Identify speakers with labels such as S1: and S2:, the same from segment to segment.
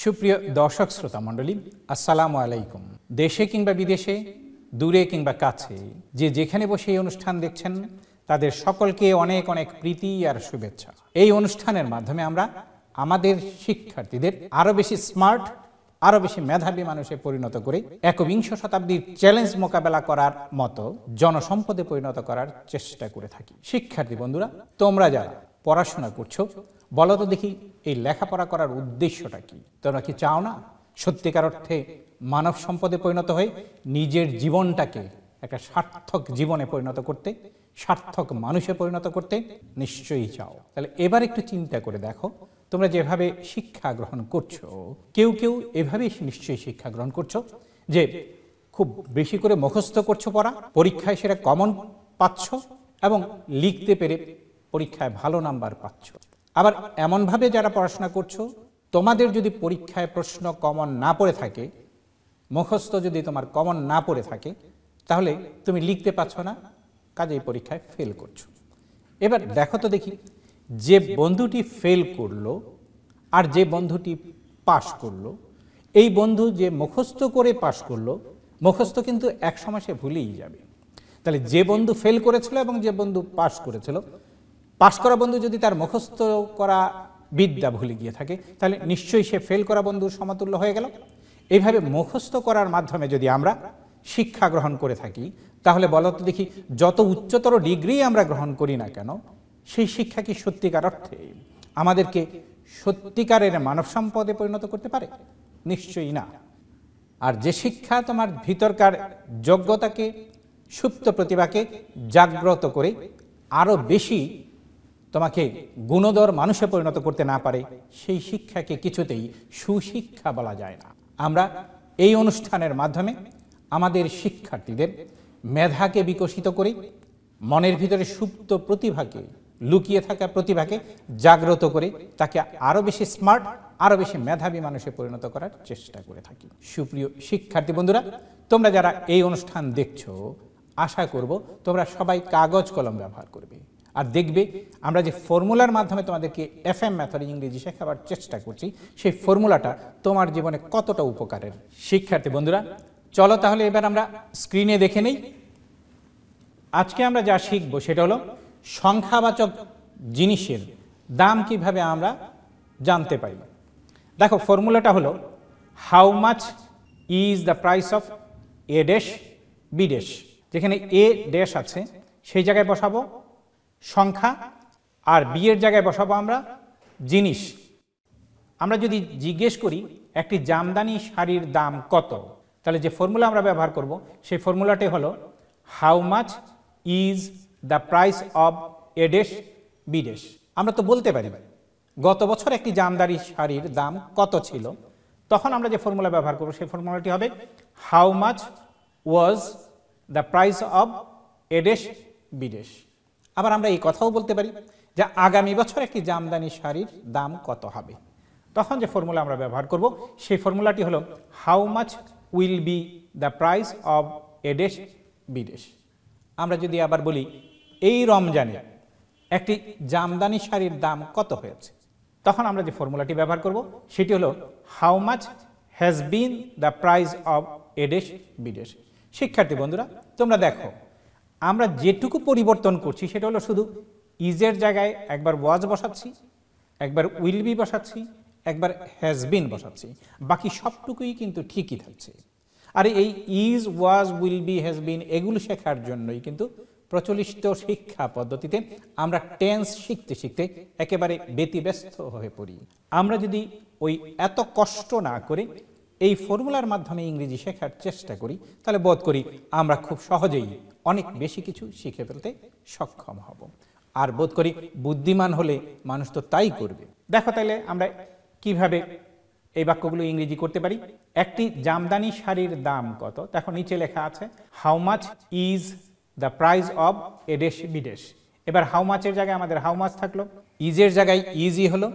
S1: সুপ্রিয় দর্শক শ্রোতা মণ্ডলী, আসসালামু আলাইকুম। দেশে কিংবা বিদেশে, দূরে কিংবা কাছে, যে যেখানে বসে এই অনুষ্ঠান দেখছেন তাদের সকলকে অনেক অনেক প্রীতি আর শুভেচ্ছা। এই অনুষ্ঠানের মাধ্যমে আমরা আমাদের শিক্ষার্থীদের আরো বেশি স্মার্ট, আরো বেশি মেধাবী মানুষে পরিণত করে একবিংশ শতাব্দীর চ্যালেঞ্জ মোকাবেলা করার মতো জনসম্পদে পরিণত করার চেষ্টা করে থাকি। শিক্ষার্থী বন্ধুরা, তোমরা যারা পড়াশোনা করছো, বলো তো দেখি এই লেখাপড়া করার উদ্দেশ্যটা কি? তোমরা কি চাও না সত্যিকার অর্থে মানব সম্পদে পরিণত হয়ে নিজের জীবনটাকে একটা সার্থক জীবনে পরিণত করতে, সার্থক মানুষে পরিণত করতে? নিশ্চয়ই চাও। তাহলে এবার একটু চিন্তা করে দেখো, তোমরা যেভাবে শিক্ষা গ্রহণ করছো, কেউ কেউ এভাবেই নিশ্চয়ই শিক্ষা গ্রহণ করছো যে খুব বেশি করে মুখস্থ করছো পড়া, পরীক্ষায় সেটা কমন পাচ্ছ এবং লিখতে পেরে পরীক্ষায় ভালো নাম্বার পাচ্ছ। আবার এমনভাবে যারা পড়াশোনা করছো, তোমাদের যদি পরীক্ষায় প্রশ্ন কমন না পড়ে থাকে, মুখস্থ যদি তোমার কমন না পড়ে থাকে, তাহলে তুমি লিখতে পাচ্ছ না, কাজেই পরীক্ষায় ফেল করছো। এবার দেখো তো দেখি, যে বন্ধুটি ফেল করলো আর যে বন্ধুটি পাশ করলো, এই বন্ধু যে মুখস্থ করে পাশ করলো, মুখস্থ কিন্তু এক সময় সে ভুলেই যাবে। তাহলে যে বন্ধু ফেল করেছিল এবং যে বন্ধু পাশ করেছিল, পাশ করা বন্ধু যদি তার মুখস্থ করা বিদ্যা ভুলে গিয়ে থাকে, তাহলে নিশ্চয়ই সে ফেল করা বন্ধুর সমতুল্য হয়ে গেল। এইভাবে মুখস্থ করার মাধ্যমে যদি আমরা শিক্ষা গ্রহণ করে থাকি, তাহলে বলো তো দেখি, যত উচ্চতর ডিগ্রি আমরা গ্রহণ করি না কেন, সেই শিক্ষা কি সত্যিকার অর্থে আমাদেরকে সত্যিকারের মানব সম্পদে পরিণত করতে পারে? নিশ্চয়ই না। আর যে শিক্ষা তোমার ভিতরকার যোগ্যতাকে, সুপ্ত প্রতিভাকে জাগ্রত করে আরো বেশি তোমাকে গুণধর মানুষে পরিণত করতে না পারে, সেই শিক্ষাকে কিছুতেই সুশিক্ষা বলা যায় না। আমরা এই অনুষ্ঠানের মাধ্যমে আমাদের শিক্ষার্থীদের মেধাকে বিকশিত করে, মনের ভিতরে সুপ্ত প্রতিভাকে, লুকিয়ে থাকা প্রতিভাকে জাগ্রত করে তাকে আরো বেশি স্মার্ট, আরো বেশি মেধাবী মানুষে পরিণত করার চেষ্টা করে থাকি। সুপ্রিয় শিক্ষার্থী বন্ধুরা, তোমরা যারা এই অনুষ্ঠান দেখছো, আশা করব তোমরা সবাই কাগজ কলম ব্যবহার করবে আর দেখবে আমরা যে ফর্মুলার মাধ্যমে তোমাদেরকে FM মেথডে ইংরেজি শেখাবার চেষ্টা করছি, সেই ফর্মুলাটা তোমার জীবনে কতটা উপকারের। শিক্ষার্থী বন্ধুরা, চলো তাহলে এবার আমরা স্ক্রিনে দেখে নেই। আজকে আমরা যা শিখব সেটা হলো সংখ্যাবাচক জিনিসের দাম কিভাবে আমরা জানতে পারি। দেখো, ফর্মুলাটা হলো how much is the price of A dash B dash. যেখানে এ ড্যাশ আছে সেই জায়গায় বসাবো সংখ্যা, আর বি এর জায়গায় বসাবো আমরা জিনিস। আমরা যদি জিজ্ঞেস করি একটি জামদানি শাড়ির দাম কত, তাহলে যে ফর্মুলা আমরা ব্যবহার করব সেই ফর্মুলাটি হলো how much is the price of A dash B dash. আমরা তো বলতে পারি গত বছর একটি জামদানি শাড়ির দাম কত ছিল, তখন আমরা যে ফর্মুলা ব্যবহার করব সেই ফর্মুলাটি হবে how much was the price of A dash B dash. আবার আমরা এই কথাও বলতে পারি যে আগামী বছর একটি জামদানি শাড়ির দাম কত হবে, তখন যে ফর্মুলা আমরা ব্যবহার করব সেই ফর্মুলাটি হলো how much will be the price of A dash B dash. আমরা যদি আবার বলি এই রমজানে একটি জামদানি শাড়ির দাম কত হয়েছে, তখন আমরা যে ফর্মুলাটি ব্যবহার করব সেটি হলো how much has been the price of A dash B dash. শিক্ষার্থী বন্ধুরা, তোমরা দেখো, আমরা যেটুকু পরিবর্তন করছি সেটা হলো শুধু ইজের জায়গায় একবার ওয়াজ বসাচ্ছি, একবার উইল বি বসাচ্ছি, একবার হ্যাজ বিন বসাচ্ছি, বাকি সবটুকুই কিন্তু ঠিকই থাকছে। আর এই is, was, will be, has been এগুলো শেখার জন্যই কিন্তু প্রচলিত শিক্ষা পদ্ধতিতে আমরা টেন্স শিখতে শিখতে একেবারে ব্যতিব্যস্ত হয়ে পড়ি। আমরা যদি ওই এত কষ্ট না করে এই ফর্মুলার মাধ্যমে ইংরেজি শেখার চেষ্টা করি, তাহলে বোধ করি আমরা খুব সহজেই অনেক বেশি কিছু শিখে ফেলতে সক্ষম হব। আর বোধ করি বুদ্ধিমান হলে মানুষ তো তাই করবে। দেখো তাহলে আমরা কিভাবে এই বাক্যগুলো ইংরেজি করতে পারি। একটি জামদানি শাড়ির দাম কত, দেখো নিচে লেখা আছে how much is the price of A dash B dash. এবার হাউ মাচের জায়গায় আমাদের হাউ মাচ থাকলো, ইজের জায়গায় ইজি হলো,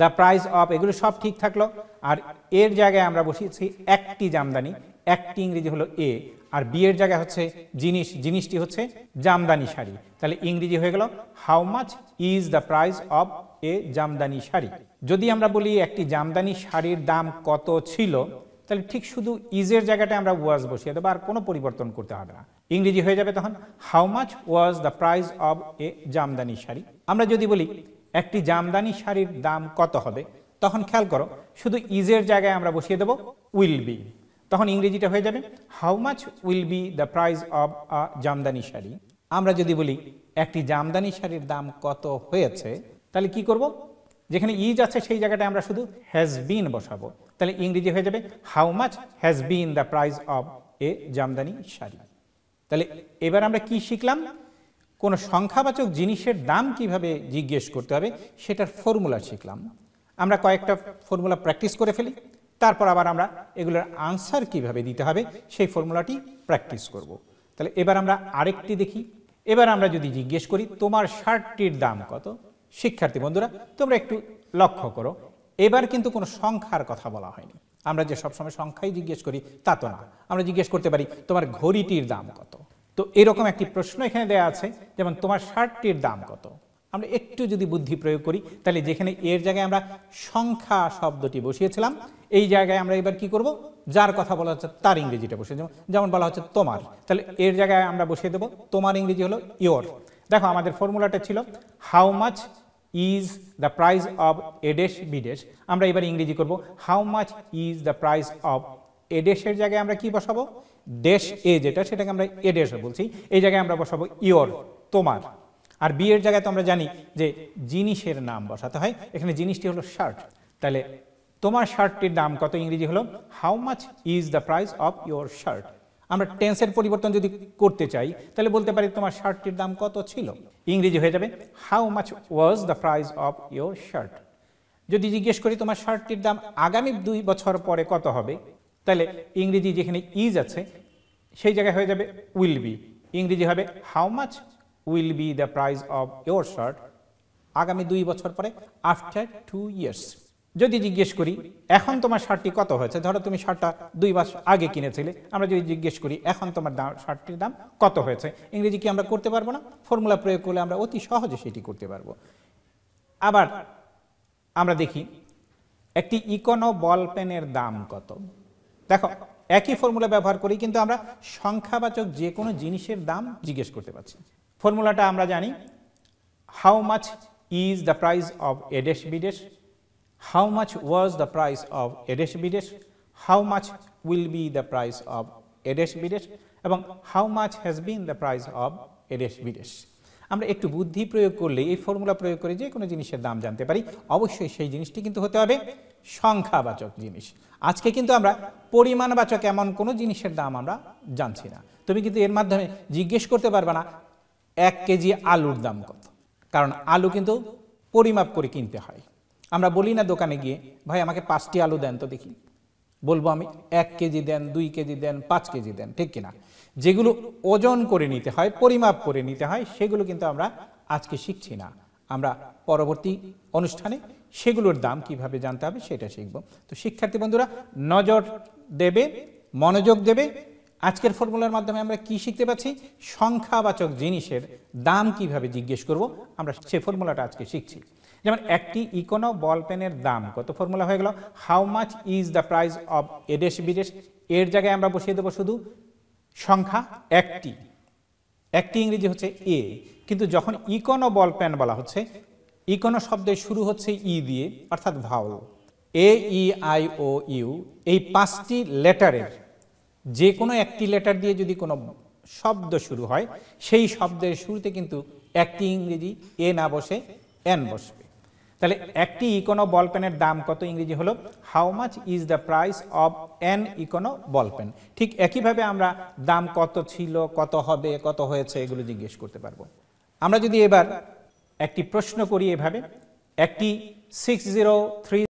S1: দ্য প্রাইস অফ এগুলো সব ঠিক থাকলো, আর এর জায়গায় আমরা বসিয়েছি একটি জামদানি, একটি ইংরেজি হলো এ, আর বি এর জায়গায় হচ্ছে জিনিস, জিনিসটি হচ্ছে জামদানি শাড়ি। তাহলে ইংরেজি হয়ে গেল how much is the price of a jamdani sari. যদি আমরা বলি একটি জামদানি শাড়ির দাম কত ছিল, তাহলে ঠিক শুধু ইজের জায়গাটা আমরা ওয়াজ বসিয়ে দেবো, আর কোনো পরিবর্তন করতে হবে না। ইংরেজি হয়ে যাবে তখন how much was the price of a jamdani sari. আমরা যদি বলি একটি জামদানি শাড়ির দাম কত হবে, তখন খেয়াল করো শুধু ইজের জায়গায় আমরা বসিয়ে দেবো উইল বি। তখন ইংরেজিটা হয়ে যাবে how much will be the price of a Jamdani sari. আমরা যদি বলি একটি জামদানি শাড়ির দাম কত হয়েছে, তাহলে কি করব, যেখানে ইজ আছে সেই জায়গাটা আমরা শুধু হ্যাজ বিন বসাবো। তাহলে ইংরেজি হয়ে যাবে how much has been the price of a jamdani sari. তাহলে এবার আমরা কি শিখলাম, কোনো সংখ্যাবাচক জিনিসের দাম কিভাবে জিজ্ঞেস করতে হবে সেটার ফর্মুলা শিখলাম। আমরা কয়েকটা ফর্মুলা প্র্যাকটিস করে ফেলি, তারপর আবার আমরা এগুলোর আনসার কিভাবে দিতে হবে সেই ফর্মুলাটি প্র্যাকটিস করব। তাহলে এবার আমরা আরেকটি দেখি। এবার আমরা যদি জিজ্ঞেস করি তোমার শার্টটির দাম কত, শিক্ষার্থী বন্ধুরা তোমরা একটু লক্ষ্য করো, এবার কিন্তু কোনো সংখ্যার কথা বলা হয়নি। আমরা যে সবসময় সংখ্যাই জিজ্ঞেস করি তা তো না, আমরা জিজ্ঞেস করতে পারি তোমার ঘড়িটির দাম কত। তো এরকম একটি প্রশ্ন এখানে দেওয়া আছে, যেমন তোমার শার্টটির দাম কত। আমরা একটু যদি বুদ্ধি প্রয়োগ করি, তাহলে যেখানে এর জায়গায় আমরা সংখ্যা শব্দটি বসিয়েছিলাম, এই জায়গায় আমরা এবার কি করব, যার কথা বলা হচ্ছে তার ইংরেজিটা বসিয়ে দেবো। যেমন বলা হচ্ছে তোমার, তাহলে এর জায়গায় আমরা বসিয়ে দেবো তোমার, ইংরেজি হলো ইয়োর। দেখো আমাদের ফর্মুলাটা ছিল how much is the price of A dash B dash. আমরা এবার ইংরেজি করব how much is the price of a ডেশের জায়গায় আমরা কি বসাবো, ডেশ এ যেটা সেটাকে আমরা এ ডেশ বলছি, এই জায়গায় আমরা বসাবো ইয়োর, তোমার। আর বি এর জায়গায় তো আমরা জানি যে জিনিসের নাম বসাতে হয়, এখানে জিনিসটি হলো শার্ট। তাহলে তোমার শার্টটির দাম কত, ইংরেজি হলো how much is the price of your shirt. আমরা টেন্সের পরিবর্তন যদি করতে চাই, তাহলে বলতে পারি তোমার শার্টটির দাম কত ছিল, ইংরেজি হয়ে যাবে how much was the price of your shirt. যদি জিজ্ঞেস করি তোমার শার্টটির দাম আগামী 2 বছর পরে কত হবে, তাহলে ইংরেজি যেখানে ইজ আছে সেই জায়গায় হয়ে যাবে উইল বি, ইংরেজি হবে how much will be the price of your shirt আগামী 2 বছর পরে, আফটার 2 ইয়ার্স। যদি জিজ্ঞেস করি এখন তোমার শার্টটি কত হয়েছে, ধরো তুমি শার্টটা 2 মাস আগে কিনেছিলে, আমরা যদি জিজ্ঞেস করি এখন তোমার শার্টটির দাম কত হয়েছে, ইংরেজি কি আমরা করতে পারবো না? ফর্মুলা প্রয়োগ করলে আমরা অতি সহজে সেটি করতে পারবো। আবার আমরা দেখি একটি ইকোনো বল পেনের দাম কত। দেখো একই ফর্মুলা ব্যবহার করি, কিন্তু আমরা সংখ্যাবাচক যে কোনো জিনিসের দাম জিজ্ঞেস করতে পারছি। ফর্মুলাটা আমরা জানি how much is the price of A dash B dash, how much was the price of a dash b dash, how much will be the price of a dash b dash, এবং how much has been the price of a dash b dash। আমরা একটু বুদ্ধি প্রয়োগ করলে এই formula প্রয়োগ করে যে কোনো জিনিসের দাম জানতে পারি। অবশ্যই সেই জিনিসটি কিন্তু হতে হবে সংখ্যাবাচক জিনিস। আজকে কিন্তু আমরা পরিমাণবাচক এমন কোনো জিনিসের দাম আমরা জানছি না। তুমি কিন্তু এর মাধ্যমে জিজ্ঞেস করতে পারবে না 1 কেজি আলুর দাম কত, কারণ আলু কিন্তু পরিমাপ করে কিনতে হয়। আমরা বলি না দোকানে গিয়ে ভাই আমাকে 5টি আলু দেন তো দেখি, বলবো আমি 1 কেজি দেন, 2 কেজি দেন, 5 কেজি দেন, ঠিক কিনা? যেগুলো ওজন করে নিতে হয়, পরিমাপ করে নিতে হয়, সেগুলো কিন্তু আমরা আজকে শিখছি না। আমরা পরবর্তী অনুষ্ঠানে সেগুলোর দাম কিভাবে জানতে হবে সেটা শিখব। তো শিক্ষার্থী বন্ধুরা নজর দেবে, মনোযোগ দেবে। আজকের ফর্মুলার মাধ্যমে আমরা কি শিখতে পাচ্ছি, সংখ্যাবাচক জিনিসের দাম কিভাবে জিজ্ঞেস করব, আমরা সেই ফর্মুলাটা আজকে শিখছি। যেমন একটি ইকোনো বল পেনের দাম কত, ফর্মুলা হয়ে গেল how much is the price of A dash B dash. এর জায়গায় আমরা বসিয়ে দেবো শুধু সংখ্যা একটি, একটি ইংরেজি হচ্ছে এ। কিন্তু যখন ইকোনো বল পেন বলা হচ্ছে, ইকোনো শব্দের শুরু হচ্ছে ই দিয়ে, অর্থাৎ ভাওয়াল, এ ই আই ও ইউ, এই 5টি লেটারের যে কোনো একটি লেটার দিয়ে যদি কোনো শব্দ শুরু হয়, সেই শব্দের শুরুতে কিন্তু একটি ইংরেজি এ না বসে এন বসবে। তাহলে একটি ইকোনো বল পেনের দাম কত, ইংরেজি হলো how much is the price of an econo ball pen. ঠিক একইভাবে আমরা দাম কত ছিল, কত হবে, কত হয়েছে এগুলো জিজ্ঞেস করতে পারবো। আমরা যদি এবার একটি প্রশ্ন করি এভাবে, একটি 603